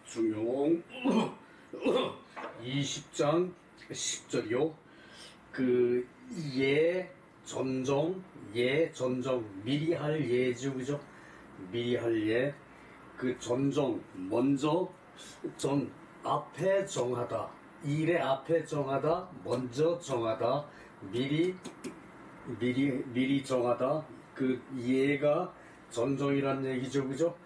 중용 20장 10절이요. 전종 미리 할 예죠, 그죠? 미리 할 예. 전종 먼저 앞에 정하다, 일의 앞에 정하다, 먼저 정하다, 미리 정하다. 예가 전종이란 얘기죠, 그죠?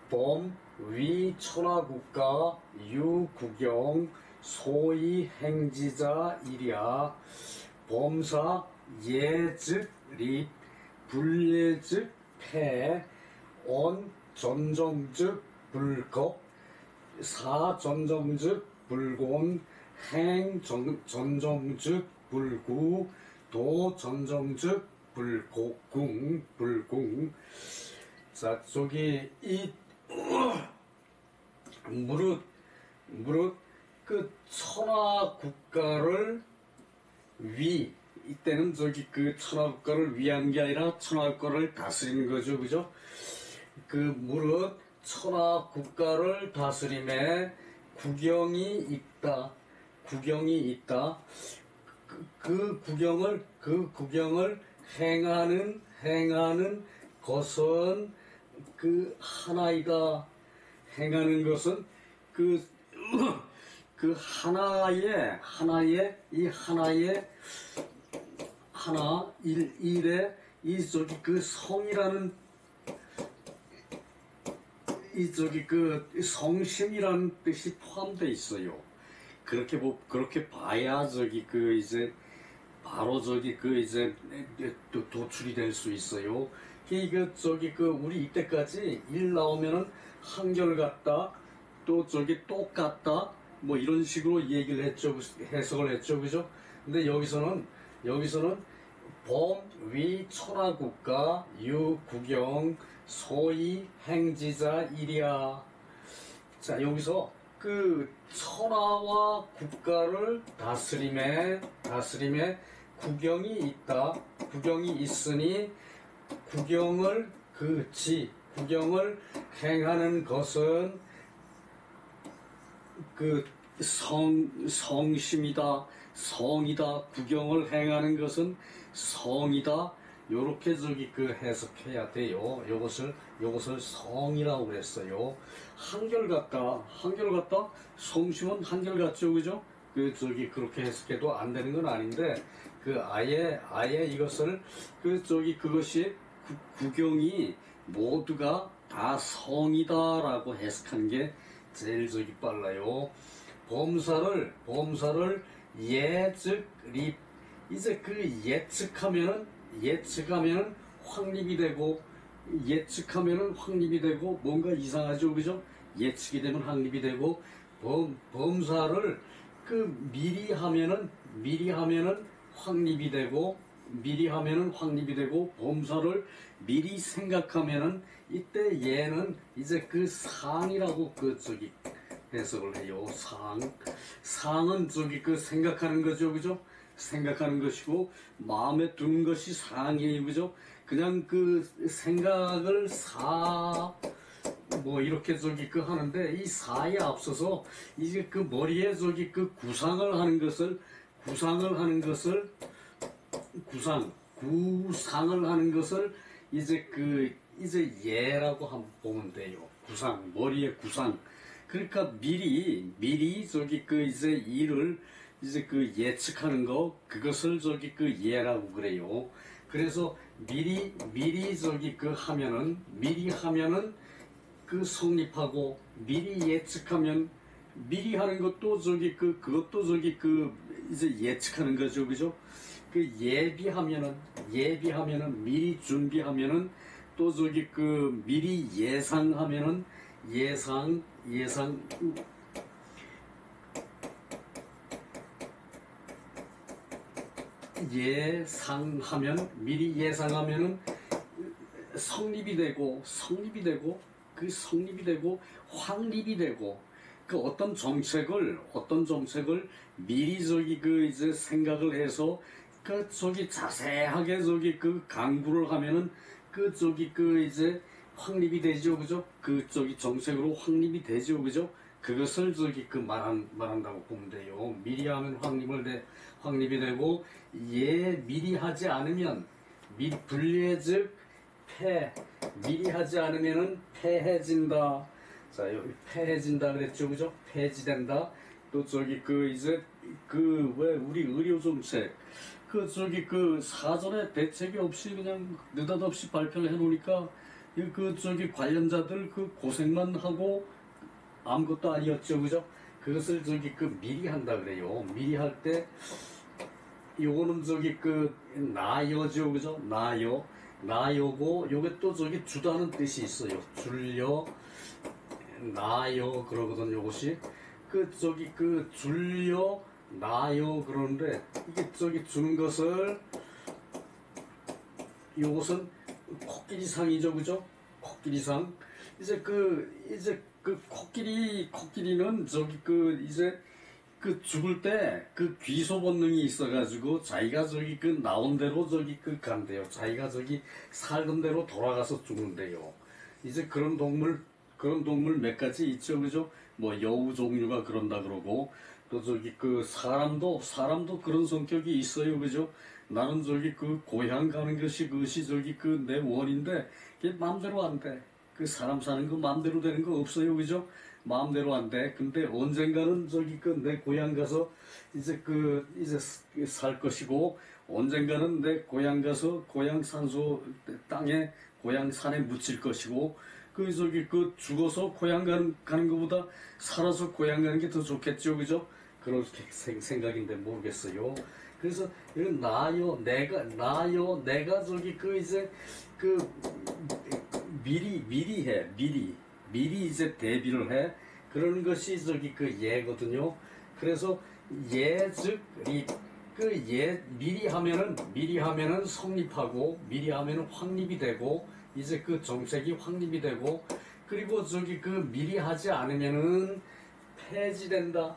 범, 위, 천하국가, 유, 국영, 소위 행지자, 일이야. 범사, 예, 즉, 립, 불예, 즉, 폐, 언, 전종, 즉, 불겁, 사, 전종, 즉, 불곤, 행, 전종, 즉, 불구, 도, 전종, 즉, 불궁. 자, 저기, 무릇, 천하 국가를 이때는 천하 국가를 위한 게 아니라 천하 국가를 다스리는 거죠, 그죠? 무릇, 천하 국가를 다스림에 국영이 있다. 그 국영을 행하는 것은 하나이다. 행하는 것은 일에 성이라는 성심이라는 뜻이 포함되어 있어요. 그렇게 봐야 바로 또 도출이 될 수 있어요. 우리 이때까지 일 나오면은 한결같다, 또 똑같다, 뭐 이런 식으로 얘기를 했죠, 해석을 했죠, 그죠? 근데 여기서는 범, 위, 천하국가, 유, 국영, 소위 행지자, 일이야. 자, 여기서 천하와 국가를 다스림에 국영이 있다. 국영이 있으니 국영을 행하는 것은 성심이다, 성이다. 국영을 행하는 것은 성이다. 요렇게 해석해야 돼요. 요것을 성이라고 그랬어요. 한결같다. 성심은 한결같죠, 그죠? 그렇게 해석해도 안 되는 건 아닌데, 아예 이것을, 그것이 국영이 모두가 다 성이다라고 해석하는 게 제일 빨라요. 범사를 예즉 립. 이제 예측하면은 확립이 되고 뭔가 이상하죠, 그죠? 예측이 되면 확립이 되고, 범사를 미리 하면은 확립이 되고, 범사를 미리 생각하면은 이때 얘는 이제 상이라고 해석을 해요. 상은 생각하는 거죠, 그죠? 생각하는 것이고, 마음에 드는 것이 상이에요, 그죠? 그냥 생각을 이렇게 하는데, 이 사에 앞서서 이제 머리에 구상을 하는 것을 이제 예라고 한번 보면 돼요. 머리에 구상. 그러니까 미리 이제 일을 예측하는 거, 그것을 예라고 그래요. 그래서 미리 하면은 성립하고, 미리 예측하면, 미리 하는 것도 그것도 이제 예측하는 거죠, 그죠? 예비하면은 미리 준비하면은, 또 미리 예상하면은 미리 예상하면은 성립이 되고 확립이 되고, 어떤 정책을 미리 이제 생각을 해서 자세하게 강구를 하면은 이제 확립이 되죠, 그죠? 정책으로 확립이 되죠, 그죠? 그것을 저기 그 말한다고 보면 돼요. 미리 하면 확립이 되고, 미리 하지 않으면, 불리해 즉 패, 미리 하지 않으면은 패해진다. 자, 여기 패해진다 그랬죠, 그죠? 폐지된다. 또 저기 이제 왜 우리 의료 정책 저기 사전에 대책이 없이 그냥 느닷없이 발표를 해놓으니까 저기 관련자들 고생만 하고 아무것도 아니었죠, 그죠? 그것을 저기 미리 한다 그래요. 미리 할 때 요거는 저기 나여죠, 그죠? 나여고 요게 또 저기 주다는 뜻이 있어요. 줄여 나여 그러거든. 요것이 저기 줄여 나여 그러는데, 이게 저기 주는 것을, 요것은 코끼리상이죠, 그죠? 코끼리상. 이제 코끼리는 저기 이제 죽을 때 귀소 본능이 있어가지고 자기가 저기 나온 대로 저기 간대요. 자기가 저기 살던 대로 돌아가서 죽는데요. 이제 그런 동물 몇 가지 있죠, 그죠? 뭐 여우 종류가 그런다 그러고, 또 저기 사람도 그런 성격이 있어요, 그죠? 나는 저기 고향 가는 것이 그것이 저기 내 원인데, 그게 마음대로 안 돼. 사람 사는 거 마음대로 되는 거 없어요, 그죠? 마음대로 안 돼. 근데 언젠가는 저기 내 고향 가서 이제 살 것이고, 언젠가는 내 고향 가서 고향 산소 땅에 고향 산에 묻힐 것이고, 저기 죽어서 고향 가는 것보다 살아서 고향 가는 게 더 좋겠죠, 그죠? 그렇게 생각인데 모르겠어요. 그래서 이런 내가 저기 이제 미리 이제 대비를 해. 그런 것이 저기 예거든요. 그래서 즉 미리 하면은 성립하고, 미리 하면은 확립이 되고, 이제 정책이 확립이 되고, 그리고 저기 미리 하지 않으면은 폐지된다.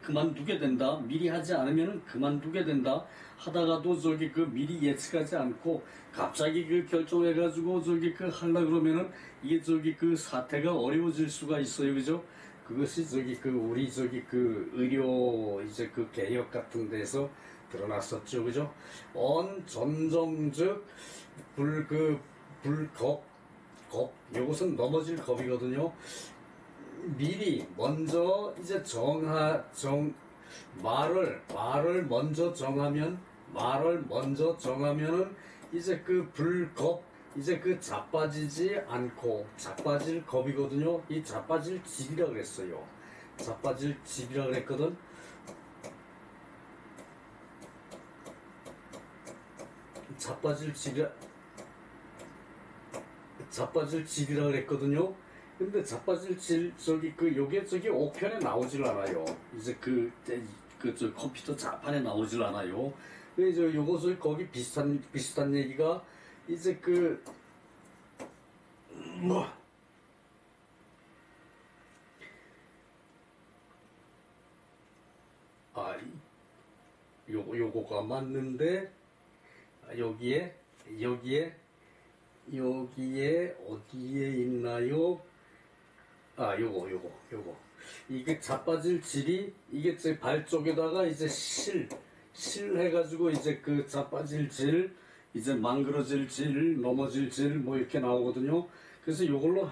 그만두게 된다. 미리 하지 않으면은 그만두게 된다. 하다가도 저기 미리 예측하지 않고 갑자기 결정해가지고 저기 하려 그러면은 이게 저기 사태가 어려워질 수가 있어요, 그죠? 그것이 저기 우리 저기 의료 이제 개혁 같은 데서 드러났었죠, 그죠? 전정즉 불겁 요것은 넘어질 겁이거든요. 미리 먼저 이제 말을 먼저 정하면은 이제 불겁, 이제 자빠지지 않고, 자빠질 겁이거든요. 이 자빠질 질이라 그랬어요. 자빠질 질이라 그랬거든. 자빠질 질이라 그랬거든요. 근데 자빠질 질 요게 저기 5편에 나오질 않아요. 이제 저 컴퓨터 자판에 나오질 않아요. 그래서 요것을 거기 비슷한 얘기가 이제 요거가 맞는데, 여기에 어디에 있나요? 요거. 이게 자빠질 질이, 이게 제 발 쪽에다가 이제 실 해가지고 이제 자빠질 질, 이제 망그러질 질, 넘어질 질, 뭐 이렇게 나오거든요. 그래서 요걸로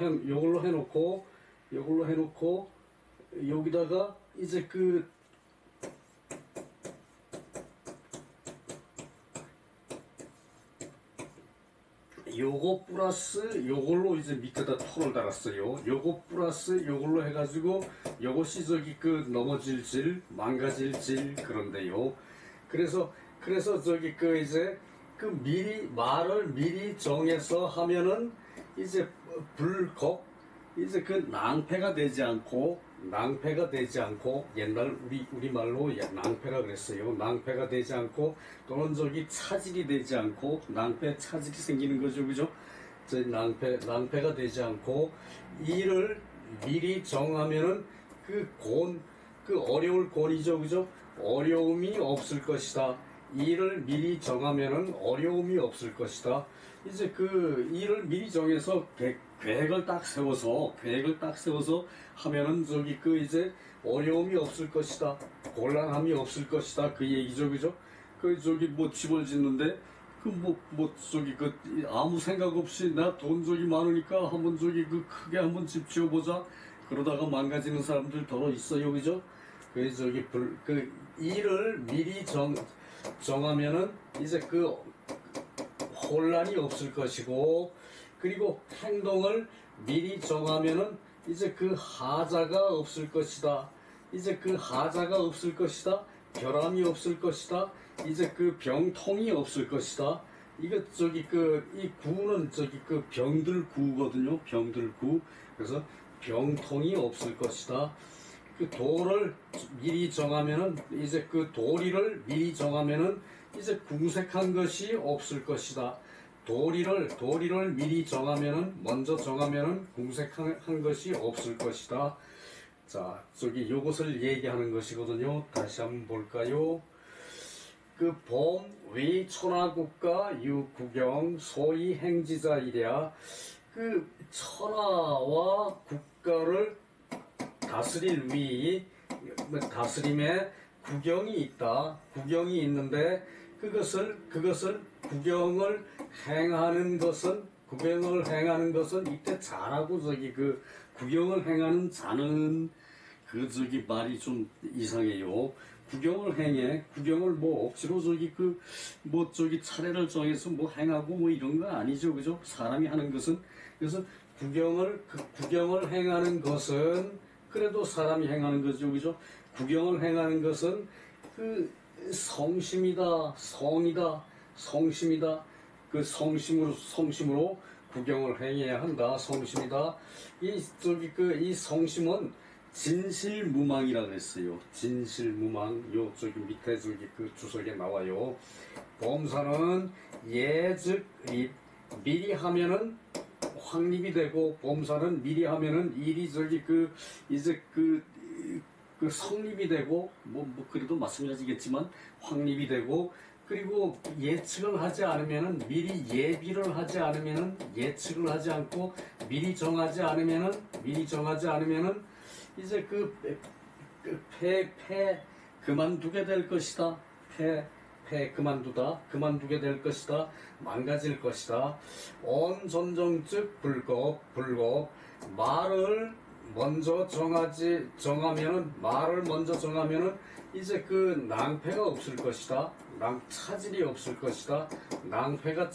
해놓고, 여기다가 이제 요거 플러스 요걸로 이제 밑에다 토를 달았어요. 요거 플러스 요걸로 해가지고 요것이 저기 넘어질 질, 망가질 질 그런데요. 그래서 저기 이제 말을 미리 정해서 하면은 이제 불겁, 이제 낭패가 되지 않고, 옛날 우리말로 낭패라 그랬어요. 낭패가 되지 않고, 또는 저기 차질이 되지 않고, 차질이 생기는 거죠, 그죠? 낭패가 되지 않고, 일을 미리 정하면은 어려울 권이죠, 그죠? 어려움이 없을 것이다. 일을 미리 정하면은 어려움이 없을 것이다. 이제 그 일을 미리 정해서 계획을 딱 세워서 하면은 저기 그 이제 어려움이 없을 것이다. 곤란함이 없을 것이다. 그 얘기죠, 그죠? 그 저기 뭐 집을 짓는데 저기 그 아무 생각 없이 나 돈 저기 많으니까 한번 저기 그 크게 한번 집 지어보자. 그러다가 망가지는 사람들 더러 있어요, 그죠? 그 저기 그 일을 미리 정하면은 이제 그 혼란이 없을 것이고, 그리고 행동을 미리 정하면은 이제 그 하자가 없을 것이다. 이제 그 하자가 없을 것이다. 결함이 없을 것이다. 이제 그 병통이 없을 것이다. 이거 저기 그 이 구는 저기 그 병들 구거든요. 병들 구. 그래서 병통이 없을 것이다. 그 도를 미리 정하면은 이제 그 도리를 미리 정하면은 이제 궁색한 것이 없을 것이다. 도리를 미리 정하면은 먼저 정하면은 궁색한 것이 없을 것이다. 자, 저기 요것을 얘기하는 것이거든요. 다시 한번 볼까요? 그 봄, 위, 천하국가, 유구경, 소위 행지자이랴. 그 천하와 국가를 다스릴 위, 다스림에 구경이 있다. 구경이 있는데 그것을 구경을 행하는 것은 이때 자라고 저기 그 구경을 행하는 자는 그 저기 말이 좀 이상해요. 구경을 행해. 구경을 뭐 억지로 저기 그 뭐 저기 차례를 정해서 뭐 행하고 뭐 이런 거 아니죠, 그죠? 사람이 하는 것은. 그래서 구경을 행하는 것은 그래도 사람이 행하는 거죠, 그죠? 구경을 행하는 것은 그 성심이다, 성심이다. 그 성심으로 구경을 행해야 한다. 성심이다. 이 성심은 진실무망이라 그랬어요. 진실무망. 요 저기 밑에 저기 그 주석에 나와요. 범사는 예즉 미리 하면은 확립이 되고, 범사는 미리 하면은 일이 저기 그 이제 그 성립이 되고, 뭐 그래도 말씀하시겠지만 확립이 되고, 그리고 예측을 하지 않으면은 미리 예비를 하지 않으면은 예측을 하지 않고 미리 정하지 않으면은 이제 패 그만두게 될 것이다. 패 그만두게 될 것이다. 망가질 것이다. 언전정즉 불법 말을 먼저 정하면은 이제 그 낭패가 없을 것이다. 차질이 없을 것이다. 낭패가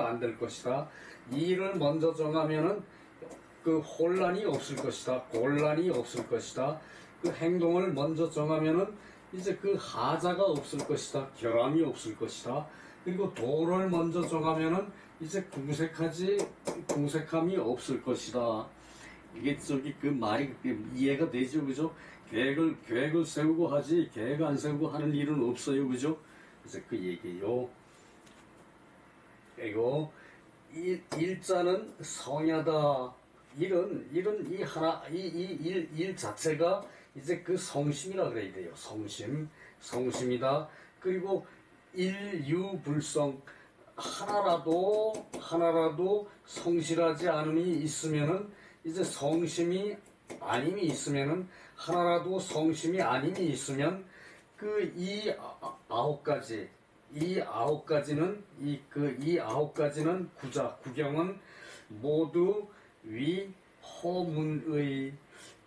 안 될 것이다. 일을 먼저 정하면은 그 혼란이 없을 것이다. 곤란이 없을 것이다. 그 행동을 먼저 정하면은 이제 그 하자가 없을 것이다. 결함이 없을 것이다. 그리고 도를 먼저 정하면은 이제 궁색함이 없을 것이다. 이게 저기 그 말이 이해가 되죠, 그죠? 계획을 세우고 하지 계획 안 세우고 하는 일은 없어요, 그죠? 그래서 그 얘기요. 그리고 일자는 성야다. 일은 일 자체가 이제 그 성심이라 그래야 돼요. 성심이다. 그리고 일유불성. 하나라도 성실하지 않음이 있으면은 이제 성심이 아님이 있으면은 하나라도 성심이 아님이 있으면 그 이 아홉 가지는 구경은 모두 위 허문의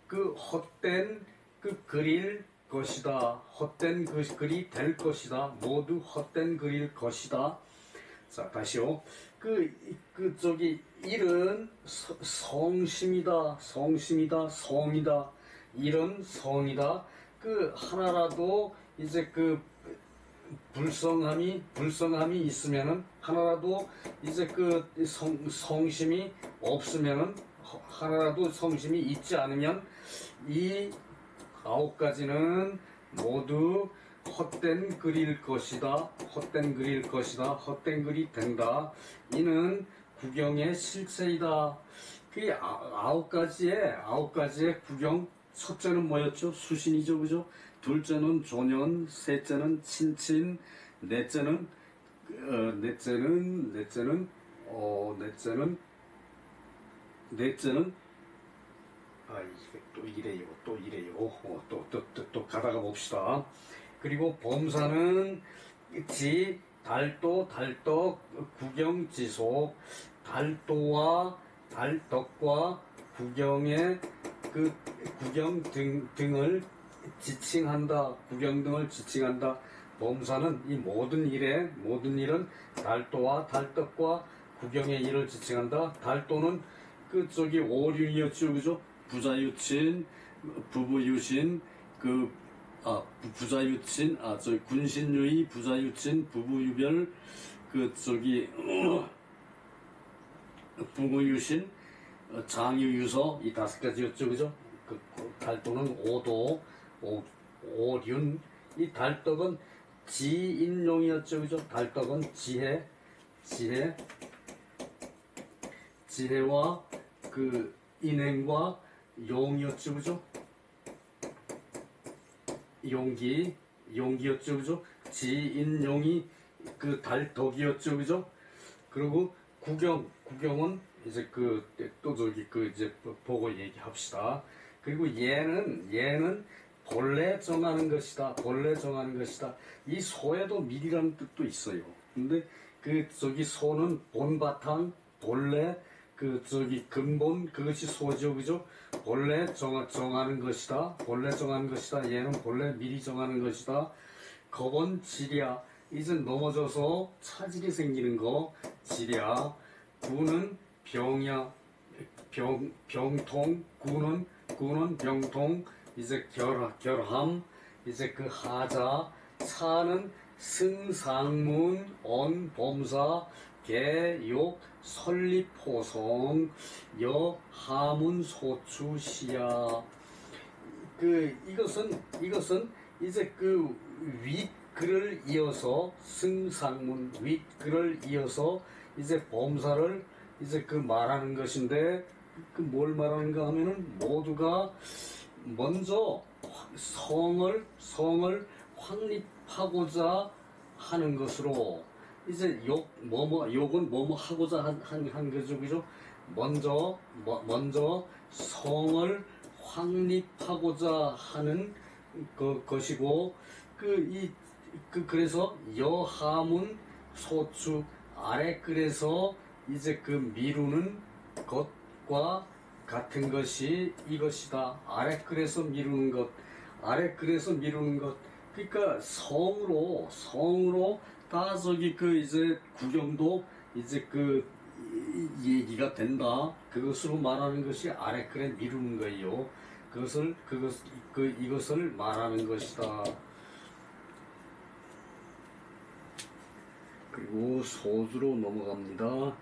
그 헛된 그 글일 것이다. 헛된 그 글이 될 것이다. 모두 헛된 글일 것이다. 자, 다시요. 저기 일은 성심이다. 일은 성이다. 그 하나라도 이제 그 불성함이 있으면은, 하나라도 이제 그 성심이 없으면은, 하나라도 성심이 있지 않으면 이 아홉 가지는 모두 헛된 글일 것이다. 헛된 글이 된다. 이는 구경의 실세이다. 그 아홉 가지의 구경, 첫째는 뭐였죠? 수신이죠, 그죠? 둘째는 조년, 셋째는 친친, 넷째는 넷째는 이게 또 이래요, 또 이래요. 또 가다가 봅시다. 그리고 범사는 지, 달도, 달떡, 구경지속, 달도와 달떡과 구경의 그 구경 등을 지칭한다. 구경 등을 지칭한다. 범사는 이 모든 일은 달도와 달떡과 구경의 일을 지칭한다. 달도는 그 저기 오륜이었죠, 그죠? 부자유친, 부부유신, 부자유친, 저기 군신유의, 부자유친, 부부유별, 부모유신, 장유유서 이 다섯 가지였죠, 그죠? 그 달도는 오도, 오륜, 이 달떡은 지인용이었죠, 그죠? 달떡은 지혜와 그 인행과 용이었죠, 그죠? 용기였죠, 그죠? 지인용이 그 달덕이었죠, 그죠? 그리고 구경은 이제 또 저기 이제 보고 얘기합시다. 그리고 얘는 본래 정하는 것이다. 이 소에도 미리라는 뜻도 있어요. 근데 저기 소는 본바탕, 본래 근본 그것이 소죠, 그죠? 본래 정하는 것이다. 얘는 본래 미리 정하는 것이다. 겁은 지랴. 이제 넘어져서 차질이 생기는 거 지랴. 구는 병야. 병통. 구는 병통. 이제 결함. 이제 그 하자. 차는 승상문, 언범사, 개욕, 설립호성, 하문, 소추, 시야. 이것은 이제 윗글을 이어서 승상문, 윗글을 이어서 이제 범사를 이제 말하는 것인데, 뭘 말하는가 하면은 모두가 먼저 성을 확립하고자 하는 것으로 이제 욕은 뭐뭐 하고자 한 거죠, 그죠? 먼저 성을 확립하고자 하는 것이고 그래서 여하문 소추 아랫글에서 이제 미루는 것과 같은 것이 이것이다. 아랫글에서 미루는 것. 그러니까 성으로 다 저기 이제 구경도 이제 얘기가 된다. 그것으로 말하는 것이 아랫글에 미루는 거예요. 이것을 말하는 것이다. 그리고 소주로 넘어갑니다.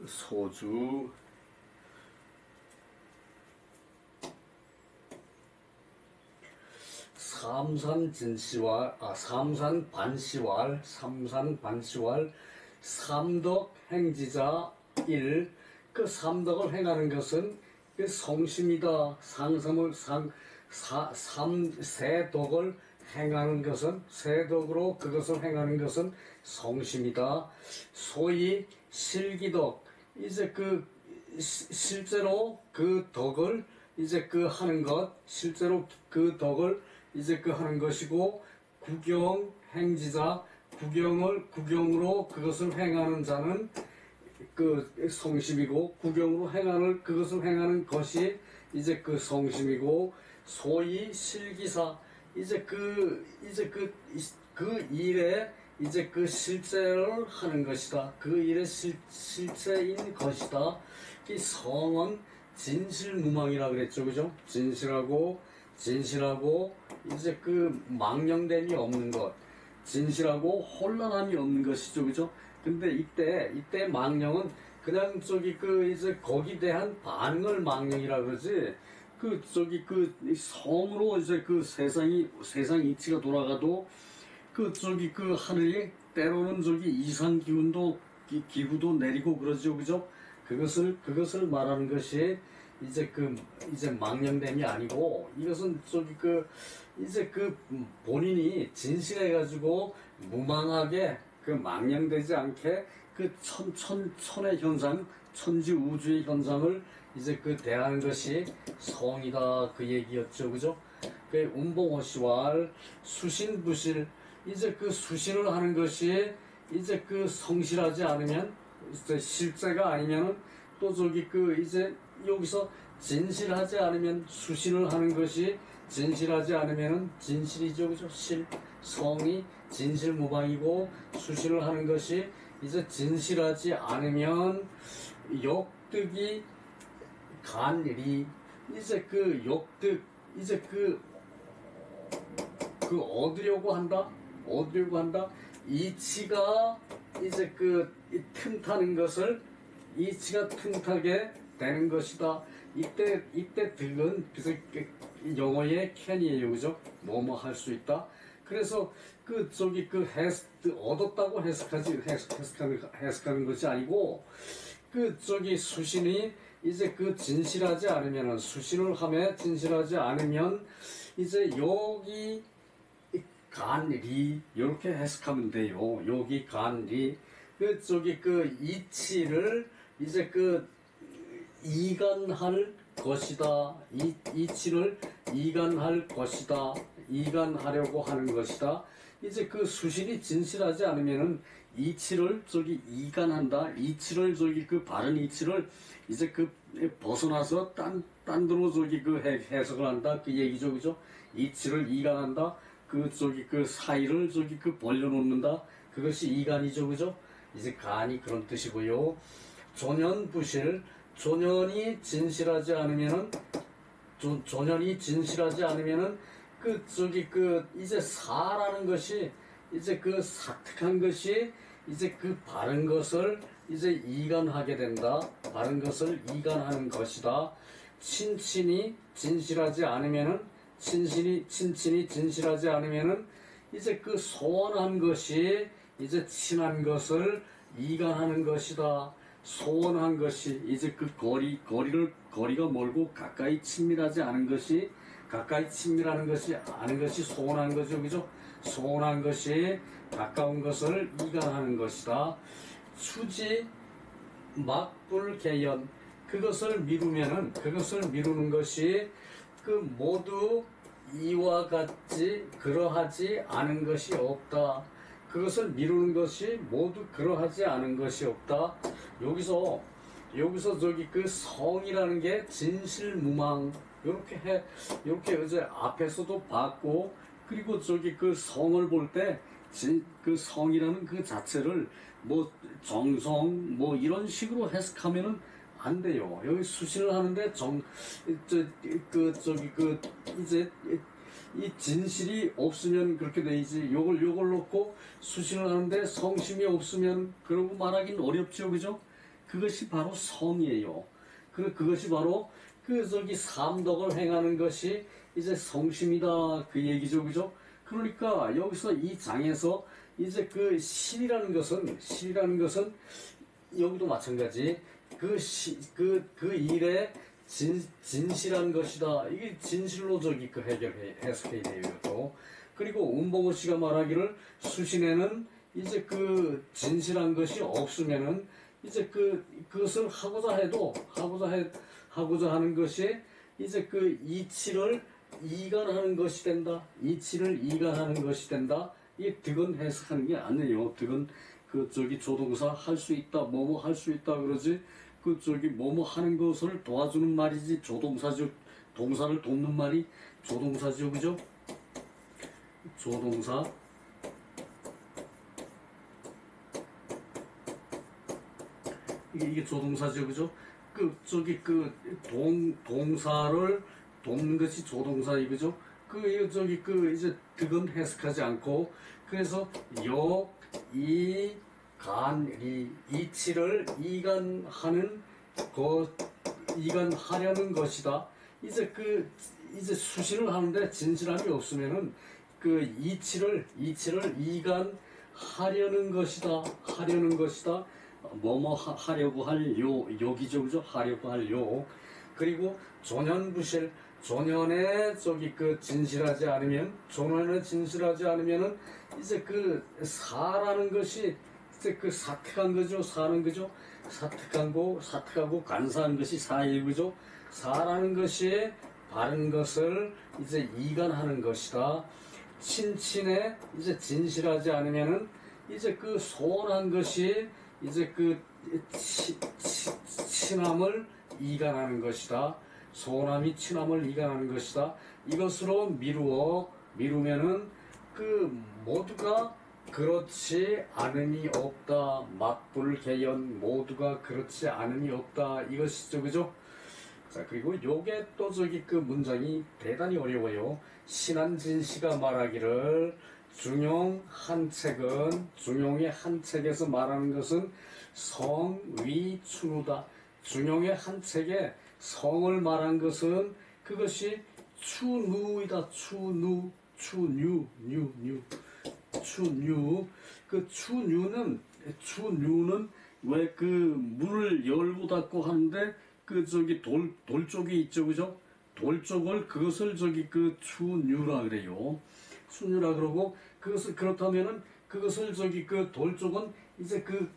소주 삼산반시왈 삼덕 행지자 1. 그 삼덕을 행하는 것은 성심이다. 세덕을 행하는 것은 세덕으로 그것을 행하는 것은 성심이다. 소위 실기덕. 이제 실제로 그 덕을 이제 하는 것, 실제로 그 덕을 이제 하는 것이고, 구경 행지자, 구경으로 그것을 행하는 자는 성심이고, 구경으로 그것을 행하는 것이 이제 성심이고, 소위 실기사. 이제 일에 이제 실제를 하는 것이다. 그 일의 실체인 것이다. 이 성은 진실무망이라 그랬죠, 그죠? 진실하고 이제 망령됨이 없는 것, 진실하고 혼란함이 없는 것이죠, 그죠? 근데 이때 망령은 그냥 이제 거기 대한 반응을 망령이라 그러지, 이 성으로 이제 세상 이치가 돌아가도 그 하늘이 때로는 이상 기후도 내리고 그러죠, 그죠? 그것을 말하는 것이 이제 망령됨이 아니고, 이것은 이제 본인이 진실해가지고 무망하게 망령되지 않게 천의 현상, 천지 우주의 현상을 이제 대하는 것이 성이다, 그 얘기였죠, 그죠? 운봉호시왈 수신부실, 이제 수신을 하는 것이 이제 성실하지 않으면, 이제 실제가 아니면은 또 이제 여기서 진실하지 않으면, 수신을 하는 것이 진실하지 않으면은 진실이죠, 그죠? 성이 진실무방이고, 수신을 하는 것이 이제 진실하지 않으면 역득이 간리, 이제 역득, 이제 얻으려고 한다. 이치가 이제 틈타는 것을, 이치가 틈타게 되는 것이다. 이때 득은 영어의 can이에요, 그죠? 뭐뭐 할 수 있다. 그래서 얻었다고 해석하는 것이 아니고, 수신이 이제 진실하지 않으면은, 수신을 하며 진실하지 않으면 이제 여기 간리, 이렇게 해석하면 돼요. 여기 간리, 이치를 이제 이간할 것이다. 이치를 이간할 것이다. 이간하려고 하는 것이다. 이제 수신이 진실하지 않으면은 이치를 이간한다. 이치를 바른 이치를 이제 벗어나서 딴 데로 해석을 한다, 그 얘기죠, 그죠? 이치를 이간한다. 사이를 벌려놓는다. 그것이 이간이죠, 그죠? 이제 간이 그런 뜻이고요. 조년부실, 조년이 진실하지 않으면은, 이제 사라는 것이, 이제 사특한 것이, 이제 바른 것을 이제 이간하게 된다. 바른 것을 이간하는 것이다. 친친이 진실하지 않으면은, 친친이 진실하지 않으면은, 이제 소원한 것이 이제 친한 것을 이간하는 것이다. 소원한 것이 이제 거리가 멀고 가까이 친밀하지 않은 것이, 가까이 친밀하는 것이 아는 것이 소원한 거죠, 그죠? 소원한 것이 가까운 것을 이간하는 것이다. 수지 막불개연, 그것을 미루는 것이 모두 이와 같이 그러하지 않은 것이 없다. 그것을 미루는 것이 모두 그러하지 않은 것이 없다. 여기서 성이라는 게 진실무망, 이렇게 이제 앞에서도 봤고, 그리고 성을 볼 때 성이라는 그 자체를 정성 이런 식으로 해석하면은 안 돼요. 여기 수신을 하는데 이제 이 진실이 없으면 그렇게 되지. 요걸 놓고 수신을 하는데 성심이 없으면 그러고 말하기는 어렵죠, 그죠? 그것이 바로 성이에요. 그것이 바로 삼덕을 행하는 것이 이제 성심이다, 그 얘기죠, 그죠? 그러니까 여기서 이 장에서 이제 실이라는 것은 여기도 마찬가지, 그 일에 진실한 것이다. 이게 진실로 해석해야 돼요, 또. 그리고 운봉호 씨가 말하기를, 수신에는 이제 진실한 것이 없으면은 이제 그것을 하고자 하는 것이 이제 이치를 이간하는 것이 된다. 이치를 이간하는 것이 된다. 이 득은 해석하는 게 아니에요. 득은 조동사 할 수 있다, 뭐뭐 할 수 있다 그러지, 뭐뭐 하는 것을 도와주는 말이지, 조동사죠. 동사를 돕는 말이 조동사죠, 그죠? 조동사. 이게 조동사죠, 그죠? 동사를 돕는 것이 조동사이, 그죠? 이제 득은 해석하지 않고, 그래서 이치를 이간하려는 것이다. 이제 수신을 하는데 진실함이 없으면은 그 이치를 이간하려는 것이다. 뭐뭐 하려고 할 욕이죠, 그죠? 하려고 할 욕. 그리고 존현부실, 존현에 진실하지 않으면은 이제 그 사라는 것이 이제 그 사특한 거죠, 사는 거죠. 사특하고 간사한 것이 사일구죠. 사라는 것이 바른 것을 이제 이간하는 것이다. 친친에 이제 진실하지 않으면은 이제 그 소원한 것이 이제 그 친함을 이간하는 것이다. 소원함이 친함을 이간하는 것이다. 이것으로 미루면은 그 모두가 그렇지 않음이 없다. 막불개연 모두가 그렇지 않음이 없다. 이것이죠, 그죠? 자, 그리고 요게 또 그 문장이 대단히 어려워요. 신한진 씨가 말하기를 중용의 한 책에서 말하는 것은 성위춘우다. 중용의 한 책에 성을 말한 것은 그것이 추누이다. 추뉴. 그 추뉴는 왜 그 문을 열고 닫고 하는데 그 돌 쪽이 있죠, 그죠? 돌 쪽을 그것을 그 추뉴라 그래요. 추뉴라 그러고 그렇다면은 그것을 그 돌 쪽은 이제 그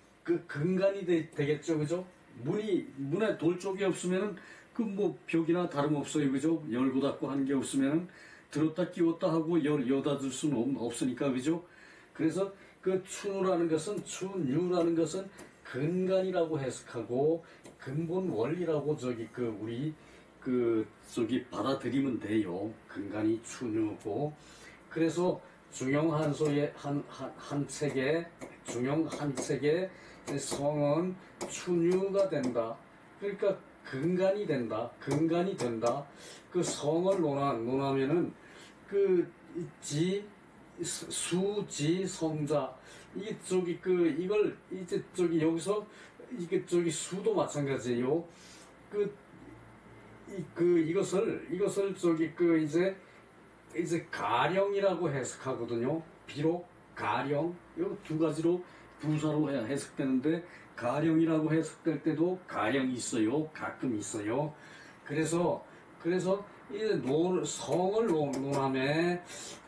근간이 되겠죠, 그죠? 문에 돌 쪽이 없으면은 그 뭐 벽이나 다름없어요, 그죠? 열고 닫고 하는 게 없으면은 들었다 끼웠다 하고 여다 줄 수는 없으니까, 그죠? 그래서 그 추뉴라는 것은 근간이라고 해석하고 근본 원리라고 우리 받아들이면 돼요. 근간이 추뉴고. 그래서 중용한소의 한 책에 성은 추뉴가 된다. 그러니까 근간이 된다. 그 성을 논하면은 그 수지성자 이걸 이제 여기서 수도 마찬가지예요. 이것을 이제 가령이라고 해석하거든요. 비록 가령 이 두 가지로 부사로 해석되는데 가령이라고 해석될 때도 가령이 있어요. 가끔 있어요. 그래서 이제 성을 논함에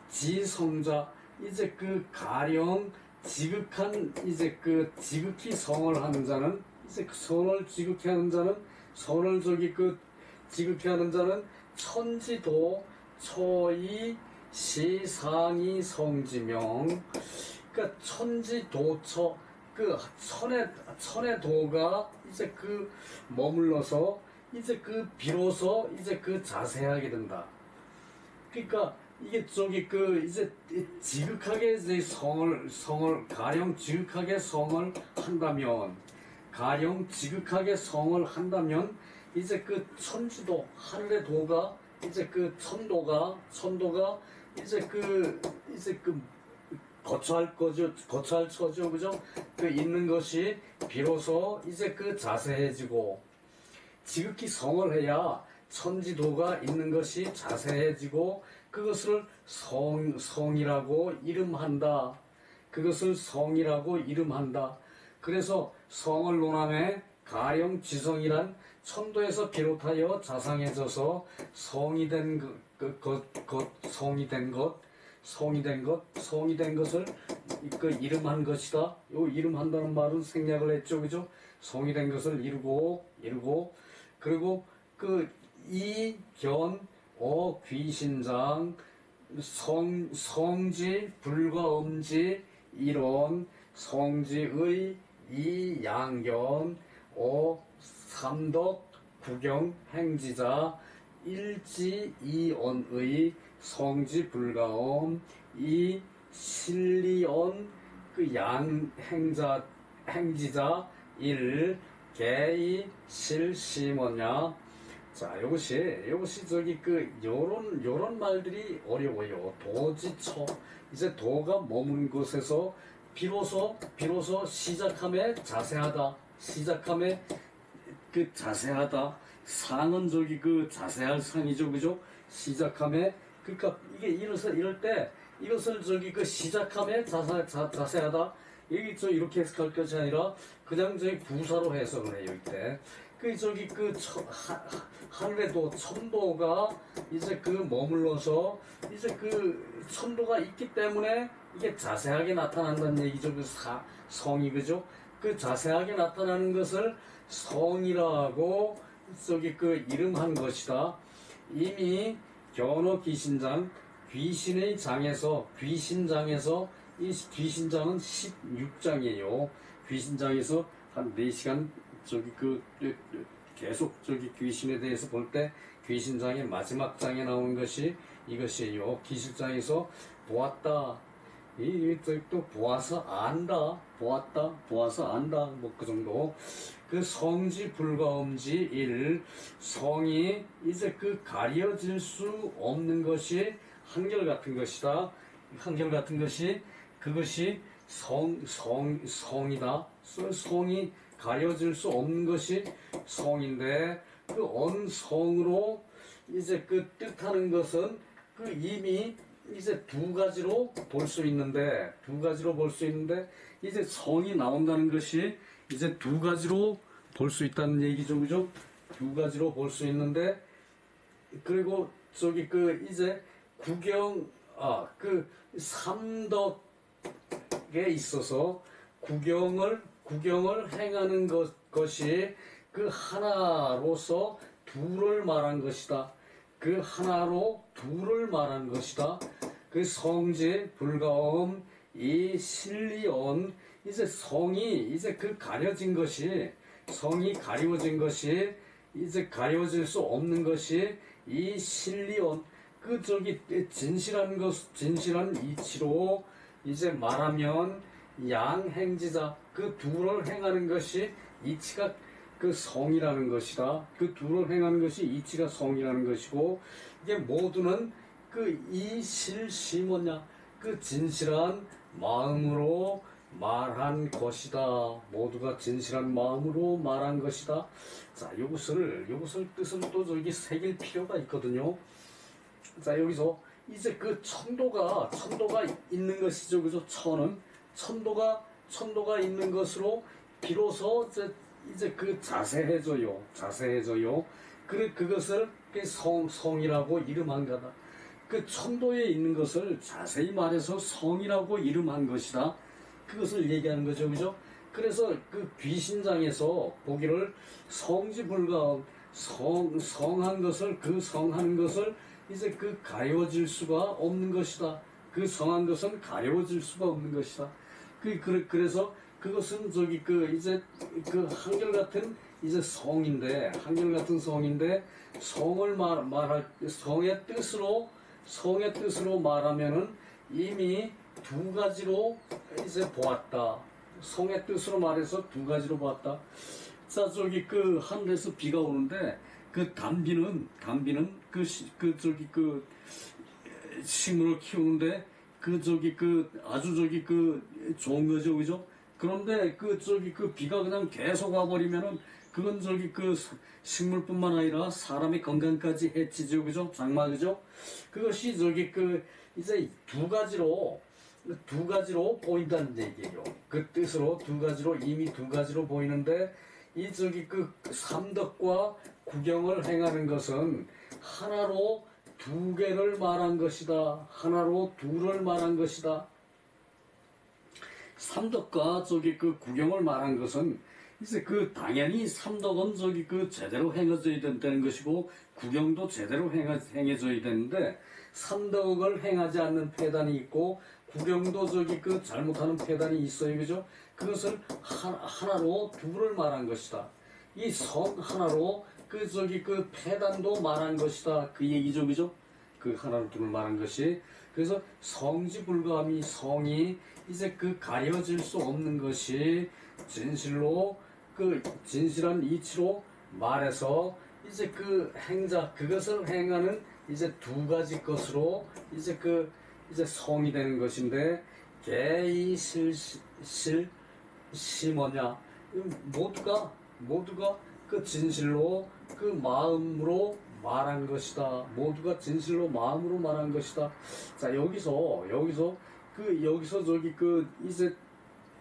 지성자 이제 그 가령 지극한 지극히 성을 하는 자는 이제 성을 지극히 하는 자는 지극히 하는 자는 천지도 초이 시상이 성지명. 그러니까 천지도처 그 천의 도가 이제 머물러서 이제 비로소 이제 자세하게 된다. 그러니까 이게 이제 지극하게 이제 성을 가령 지극하게 성을 한다면 이제 천지도 하늘의 도가 이제 천도가 이제 거처할 처죠, 그죠? 있는 것이 비로소 이제 자세해지고 지극히 성을 해야 천지도가 있는 것이 자세해지고 그것을 성이라고 이름한다. 그래서 성을 논함에 가령 지성이란 천도에서 비롯하여 자상해져서 성이 된 것을 이름한 것이다. 요 이름한다는 말은 생략을 했죠, 그죠? 성이 된 것을 이루고 그리고 이견 귀신장 성지 불과음지 이론 성지의 이양견 삼덕 구경 행지자 일지 이언의 성지 불가옴 이 실리언 행지자 일 개이 실심언냐. 자, 요것이 요런 말들이 어려워요. 도지처 이제 도가 머문 곳에서 비로소 시작함에 자세하다. 상은 저기 그 자세할 상이죠, 그죠? 시작함에 그러니까 이게 이럴 때 이것을 저기 그 시작함에 자세하다 여기 저 이렇게 해석할 것이 아니라 그냥 저기 부사로 해석을 해요 이때. 그 저기 그 하늘에도 천도가 이제 그 머물러서 이제 그 천도가 있기 때문에 이게 자세하게 나타난다는 얘기죠. 그 성이 그죠? 그 자세하게 나타나는 것을 성이라고 저기 그 이름한 것이다. 이미 견어 귀신장 귀신의 장에서 귀신장에서 이 귀신장은 16장이에요. 귀신장에서 한 4시간 저기 그 계속 저기 귀신에 대해서 볼 때 귀신장의 마지막 장에 나온 것이 이것이에요. 귀신장에서 보았다. 또 보아서 안다. 보았다. 보아서 안다. 뭐 그 정도. 그 성지 불가음지 1 성이 이제 그 가려질 수 없는 것이 한결같은 것이다. 한결같은 것이 그것이 성이다. 성이 가려질 수 없는 것이 성인데 그 언성으로 이제 그 뜻하는 것은 그 이미 이제 두 가지로 볼 수 있는데 이제 성이 나온다는 것이 이제 두 가지로 볼 수 있다는 얘기죠, 그죠? 두 가지로 볼 수 있는데 그리고 저기 그 이제 그 삼덕에 있어서 구경을 행하는 것이 그 하나로서 둘을 말한 것이다. 그 하나로 둘을 말한 것이다. 그 성지 불가음 이 실리언 이제 성이 이제 그 가려진 것이 성이 가려진 것이 이제 가려질 수 없는 것이 이 실리언 그 저기 진실한 이치로 이제 말하면 양행지자 그 둘을 행하는 것이 이치가 그 성이라는 것이다. 그 둘을 행하는 것이 이치가 성이라는 것이고 이게 모두는 그 이실시모냐 그 진실한 마음으로 말한 것이다. 모두가 진실한 마음으로 말한 것이다. 자, 이것을 뜻을 또 저기 새길 필요가 있거든요. 자, 여기서 이제 그 천도가 있는 것이죠. 그죠? 천도가 있는 것으로 비로소 이제 그 자세해져요. 그것을 성이라고 이름한 거다. 그 천도에 있는 것을 자세히 말해서 성이라고 이름한 것이다. 그것을 얘기하는 거죠, 그죠? 그래서 그 귀신장에서 보기를 성지불가음 성한 것을 그 성하는 것을 이제 그 가려질 수가 없는 것이다. 그 성한 것은 가려질 수가 없는 것이다. 그래서 그것은 저기 그 이제 그 한결같은 이제 성인데 성을 말할 성의 뜻으로 말하면은 이미 두 가지로 이제 보았다. 성의 뜻으로 말해서 두 가지로 보았다. 자, 저기 그 하늘에서 비가 오는데 그 단비는 저기 그 식물을 키우는데 그 저기 그 아주 저기 그 좋은 거죠, 그죠? 그런데 그 저기 그 비가 그냥 계속 와버리면은 그건 저기 그 식물뿐만 아니라 사람의 건강까지 해치죠, 그죠? 장마, 그죠? 그것이 저기 그 이제 두 가지로 보인다는 얘기예요. 그 뜻으로 이미 두 가지로 보이는데 이 저기 그 삼덕과 구경을 행하는 것은 하나로 두 개를 말한 것이다. 하나로 둘을 말한 것이다. 삼덕과 저기 그 구경을 말한 것은 이제 그 당연히 삼덕은 저기 그 제대로 행해져야 된다는 것이고 구경도 제대로 행해져야 되는데 삼덕을 행하지 않는 폐단이 있고 구경도 저기 그 잘못하는 폐단이 있어요, 그죠? 그것을 하나로 둘을 말한 것이다. 이 성 하나로 그 저기 그 폐단도 말한 것이다. 그 얘기죠, 그죠? 그 하나로 둘을 말한 것이 그래서 성지불가함이 성이 이제 그 가려질 수 없는 것이 진실로 그 진실한 이치로 말해서 이제 그 행자 그것을 행하는 이제 두 가지 것으로 이제 그 이제 성이 되는 것인데 개이실시 뭐냐 모두가 그 진실로 그 마음으로 말한 것이다. 모두가 진실로 마음으로 말한 것이다. 자, 여기서 저기 그 이제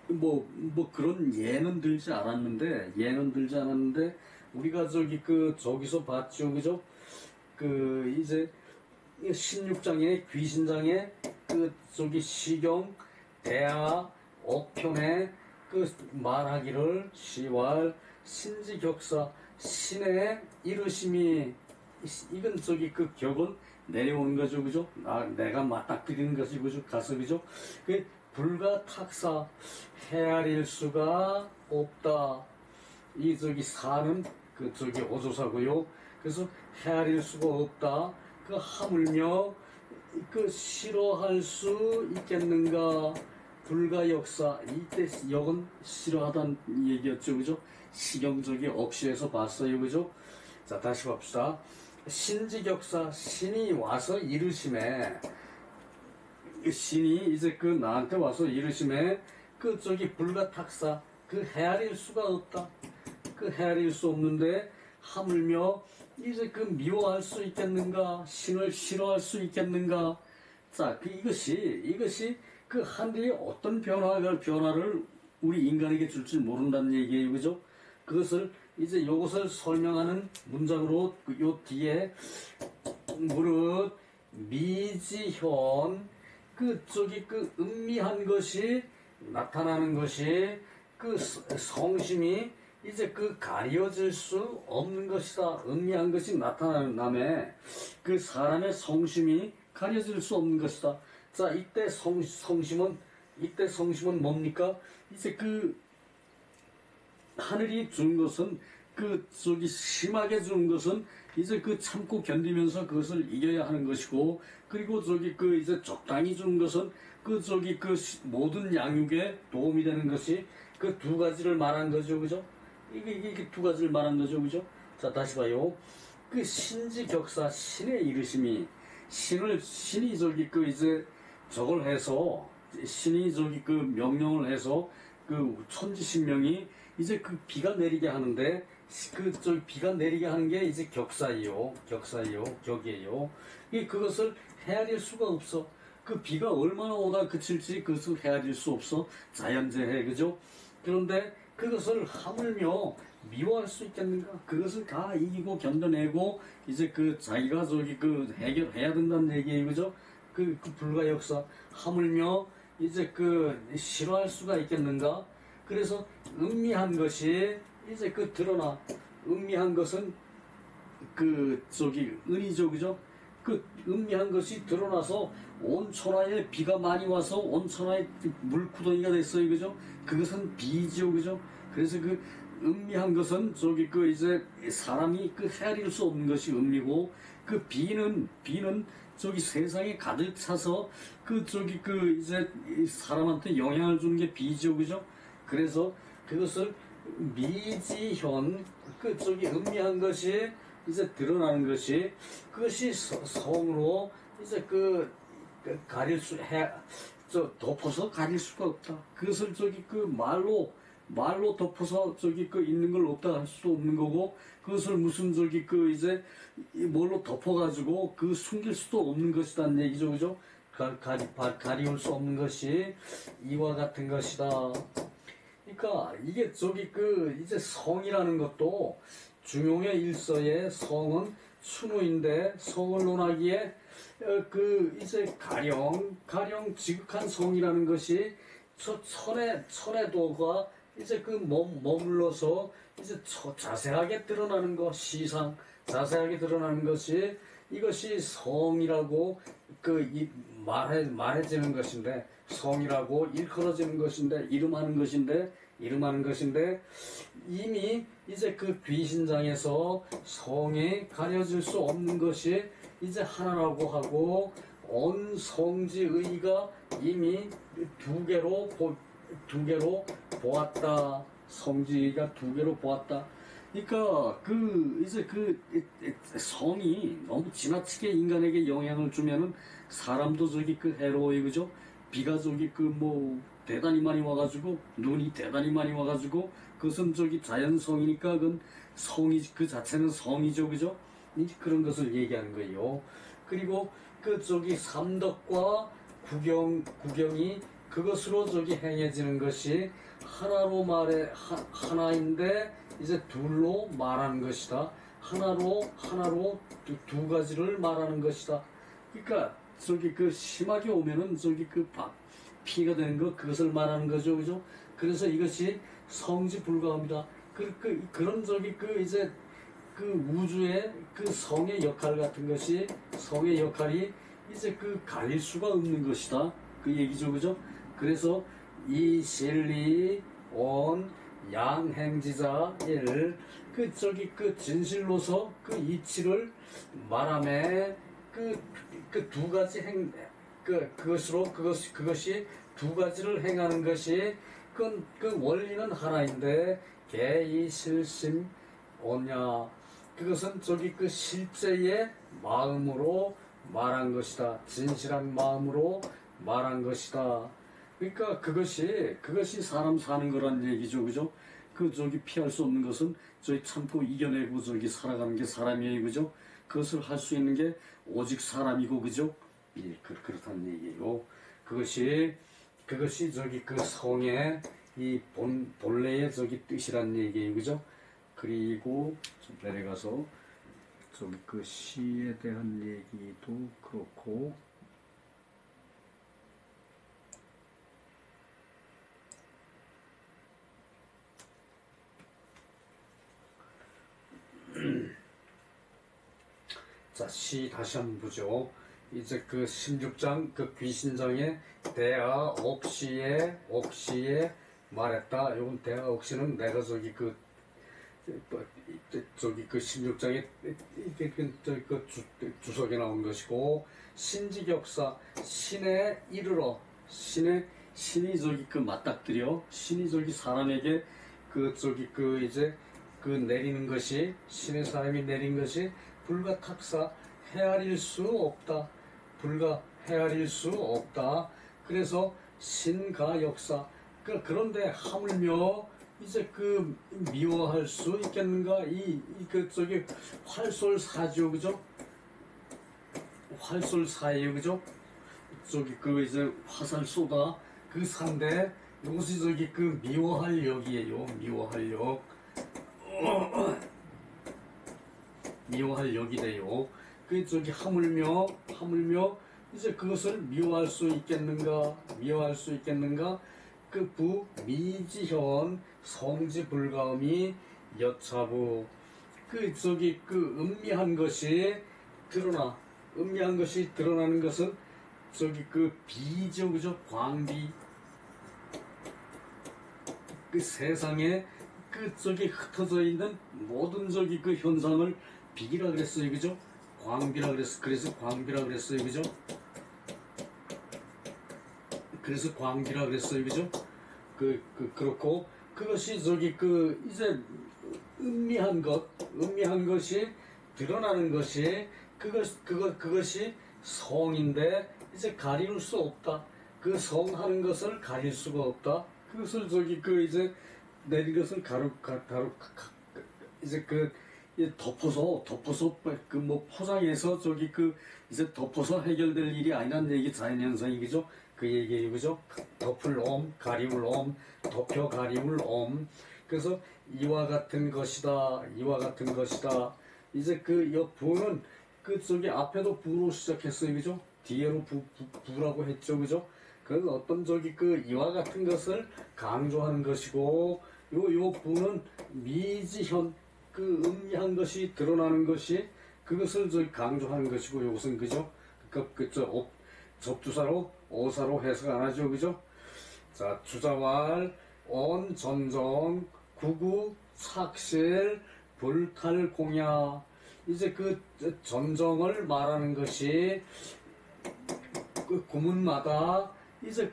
뭐 그런 예는 들지 않았는데 우리가 저기서 봤죠, 그죠? 그 이제 16장에 귀신장에 시경 대하 억편에 말하기를 시왈 신지격사 신의 이르심이 이건 격은 내려오는 거죠, 그죠? 내가 맞닥뜨리는 것이 그죠? 가서 그죠? 그 불가탁사 헤아릴 수가 없다. 이 사는 어조사고요. 그래서 헤아릴 수가 없다. 하물며 싫어할 수 있겠는가? 불가역사. 이때 역은 싫어하다는 얘기였죠, 그죠? 시경적이 억시에서 봤어요, 그죠? 자, 다시 봅시다. 신지격사 신이 와서 이르심에 신이 이제 나한테 와서 이르심에 불가탁사 헤아릴 수가 없다. 헤아릴 수 없는데 하물며 이제 미워할 수 있겠는가? 신을 싫어할 수 있겠는가? 자, 이것이 한뒤에 어떤 변화를 우리 인간에게 줄지 모른다는 얘기예요, 그죠? 그것을 이제 요것을 설명하는 문장으로 요 뒤에 무릇 미지현 음미한 것이 나타나는 것이 성심이 이제 가려질 수 없는 것이다. 음미한 것이 나타나면 사람의 성심이 가려질 수 없는 것이다. 자, 이때 성심은 뭡니까? 이제 하늘이 준 것은 심하게 준 것은 이제 참고 견디면서 그것을 이겨야 하는 것이고, 그리고 이제 적당히 준 것은 모든 양육에 도움이 되는 것이 두 가지를 말한 거죠, 그죠? 이게 두 가지를 말한 거죠, 그죠? 자, 다시 봐요. 신지격사 신의 이르심이 신이 이제 저걸 해서 신이 명령을 해서 천지신명이 이제 비가 내리게 하는데 비가 내리게 하는 게 이제 격이에요. 그것을 헤아릴 수가 없어. 비가 얼마나 오다 그칠지 그것을 헤아릴 수 없어. 자연재해, 그죠? 그런데 그것을 하물며 미워할 수 있겠는가? 그것을 다 이기고 견뎌내고 이제 자기가 해결해야 된다는 얘기예요, 그죠? 불가역사 하물며 이제 싫어할 수가 있겠는가? 그래서 음미한 것이 이제 드러나. 음미한 것은 은이죠, 그죠? 음미한 것이 드러나서 온 천하에 비가 많이 와서 온 천하에 물구덩이가 됐어요, 그죠? 그것은 비지요, 그죠? 그래서 음미한 것은 이제 사람이 헤아릴 수 없는 것이 음미고, 비는 세상에 가득 차서 이제 사람한테 영향을 주는 게 비지요, 그죠? 그래서 그것을 미지현 음미한 것이 이제 드러나는 것이 그것이 성으로 이제 덮어서 가릴 수가 없다. 그것을 말로 덮어서 있는 걸 없다 할 수도 없는 거고, 그것을 무슨 이제 뭘로 덮어가지고 숨길 수도 없는 것이다는 얘기죠, 그죠? 가리울 수 없는 것이 이와 같은 것이다. 그러니까 이게 이제 성이라는 것도 중용의 일서의 성은 순우인데, 성을 논하기에 이제 가령 지극한 성이라는 것이 저 천의 도가 이제 머물러서 이제 자세하게 드러나는 것, 시상 자세하게 드러나는 것이 이것이 성이라고 말해지는 것인데, 성이라고 일컬어지는 것인데, 이름하는 것인데 이미 이제 귀신장에서 성이 가려질 수 없는 것이 이제 하나라고 하고, 온 성지의가 이미 두 개로 보았다. 성지의가 두 개로 보았다. 그러니까 이제 성이 너무 지나치게 인간에게 영향을 주면은 사람도 해로워요, 그죠? 비가 대단히 많이 와가지고 눈이 대단히 많이 와가지고 그것은 저기 자연성이니까 그건 성이 그 자체는 성이죠, 그죠? 이제 그런 것을 얘기하는 거예요. 그리고 그 저기 삼덕과 구경이 그것으로 저기 행해지는 것이 하나로 말해 하나인데 이제 둘로 말하는 것이다. 하나로 두 가지를 말하는 것이다. 그러니까 저기 그 심하게 오면은 저기 그 피가 되는 거 그것을 말하는 거죠, 그죠? 그래서 이것이 성지불가합니다. 그런 저기 그 이제 그 우주의 그 성의 역할 같은 것이 성의 역할이 이제 그 가릴 수가 없는 것이다. 그 얘기죠, 그죠? 그래서 이 실리 온 양행지자를 그 저기 그 진실로서 그 이치를 말함에 그 두 가지 그것이 두 가지를 행하는 것이 그 원리는 하나인데 개이실심 오냐 그것은 저기 그 실제의 마음으로 말한 것이다. 진실한 마음으로 말한 것이다. 그러니까 그것이 사람 사는 거란 얘기죠, 그죠? 그 저기 피할 수 없는 것은 저기 참고 이겨내고 저기 살아가는 게 사람이에요, 그죠? 그것을 할 수 있는 게 오직 사람이고, 그죠? 예, 그렇다는 얘기예요. 그것이 저기 그 성의 이 본래의 저기 뜻이란 얘기예요, 그죠? 그리고 좀 내려가서 저기 그 시에 대한 얘기도 그렇고. 자, 시 다시 한번 보죠. 이제 그 16장 그 귀신장의 대하 옥시에 말했다. 이건 대하 옥시는 내가 저기 그 16장에 주석에 나온 것이고 신지격사 신에 이르러 신이 저기 그 맞닥뜨려 신이 저기 사람에게 그 저기 그 이제 그 내리는 것이 신의 사람이 내린 것이 불가 탁사 헤아릴 수 없다. 불가 헤아릴 수 없다. 그래서 신가 역사 그런데 하물며 이제 그 미워할 수 있겠는가? 그 저기 활솔사죠, 그죠? 활솔사예요, 그죠? 저기 그 이제 화살 쏘다 그 산데 이것이 저기 그 미워할 역이에요. 미워할 역이 돼요. 그 저기 하물며 이제 그것을 미워할 수 있겠는가? 그 미지현 성지불가음이 여차부 그 저기 그 음미한 것이 드러나는 것은 저기 그 비죠, 그죠? 광비 그 세상에 그 저기 흩어져 있는 모든 저기 그 현상을 비기라 그랬어요, 그죠? 광비라 그랬어. 그래서 광비라 그랬어요, 그죠? 그렇고 그것이 저기 그 이제 음미한 것이 드러나는 것이 그것이 성인데 이제 가릴 수 없다. 그 성하는 것을 가릴 수가 없다. 그것을 저기 그 이제 내린 것을 이제 그 덮어서 그 뭐 포장해서 저기 그 이제 덮어서 해결될 일이 아니란 얘기 자연현상이 그죠? 그 얘기예요, 그죠? 덮을 옴, 가리울 옴, 덮여 가리울 옴. 그래서 이와 같은 것이다. 이제 그 부는 그 저기 앞에도 부로 시작했어요, 그죠? 뒤에로 부라고 했죠, 그죠? 그 어떤 저기 그 이와 같은 것을 강조하는 것이고 요 부는 미지현 그 음미한 것이 드러나는 것이 그것을 저기 강조하는 것이고 요것은 그죠? 그저 접두사로 오사로 해석 안 하죠, 그죠? 자, 주자왈 온 전정 구구 착실 불탈공야 이제 그 전정을 말하는 것이 그 고문마다 이제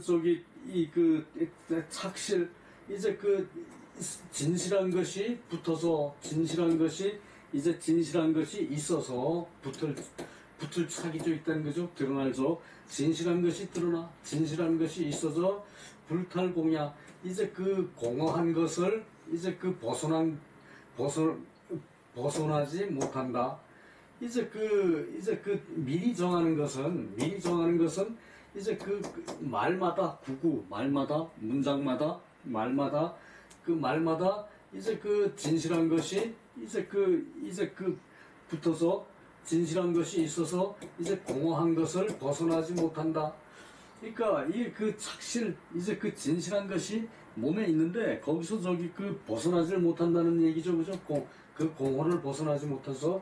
저기 착실 이제 그 진실한 것이 붙어서 진실한 것이 있어서 붙을 착이죠 있다는 거죠. 드러날죠. 진실한 것이 드러나. 진실한 것이 있어서 불탈공야. 이제 그 공허한 것을 이제 그 벗어나지 못한다. 이제 그 미리 정하는 것은 이제 그 말마다 구구 말마다 문장마다 말마다 이제 그 진실한 것이 이제 그 붙어서 진실한 것이 있어서 이제 공허한 것을 벗어나지 못한다. 그러니까 이 그 착실 이제 그 진실한 것이 몸에 있는데 거기서 저기 그 벗어나지 못한다는 얘기죠, 그죠? 그 공허를 벗어나지 못해서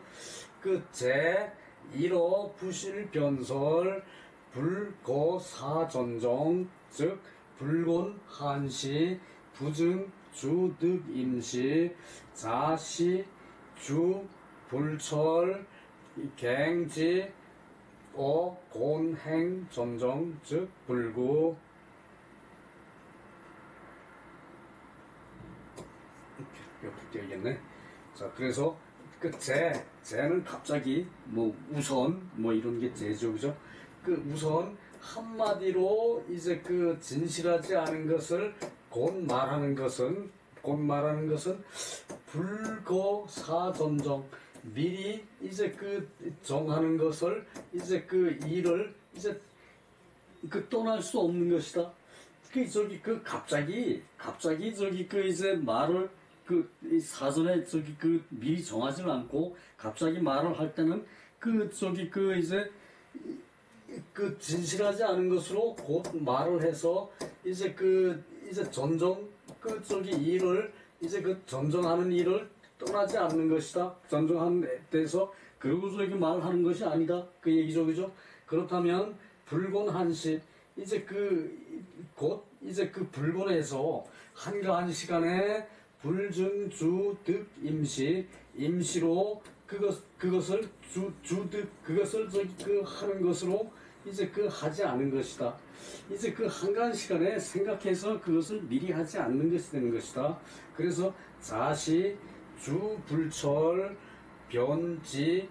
그 제 1호 부실 변설 불거사전정 즉 불곤 한시 부증 주득 임시 자시 주 불철 갱지 곤행 전정 즉 불구. 이렇게 되겠네. 자, 그래서 그 제는 갑자기 뭐 우선 뭐 이런 게 제죠, 그죠? 그 우선 한마디로 이제 그 진실하지 않은 것을 곧 말하는 것은 불거사전정 미리 이제 그 정하는 것을 이제 그 일을 이제 그 떠날 수 없는 것이다. 그 저기 그 갑자기 저기 그 이제 말을 그 사전에 저기 그 미리 정하지는 않고 갑자기 말을 할 때는 그 저기 그 이제 그 진실하지 않은 것으로 곧 말을 해서 이제 그 이제 전정 그 저기 일을 이제 그 전정하는 일을 떠나지 않는 것이다. 전정하는 데서 그리고 저기 말하는 것이 아니다. 그 얘기죠, 그죠? 그렇다면 불곤한시 이제 곧 이제 그 불곤에서 한가한 시간에 불증주득 임시로 그것을 주득 그것을 저기 그 하는 것으로 이제 그 하지 않은 것이다. 이제 그 한가한 시간에 생각해서 그것을 미리 하지 않는 것이 되는 것이다. 그래서 자시 주 불철 변지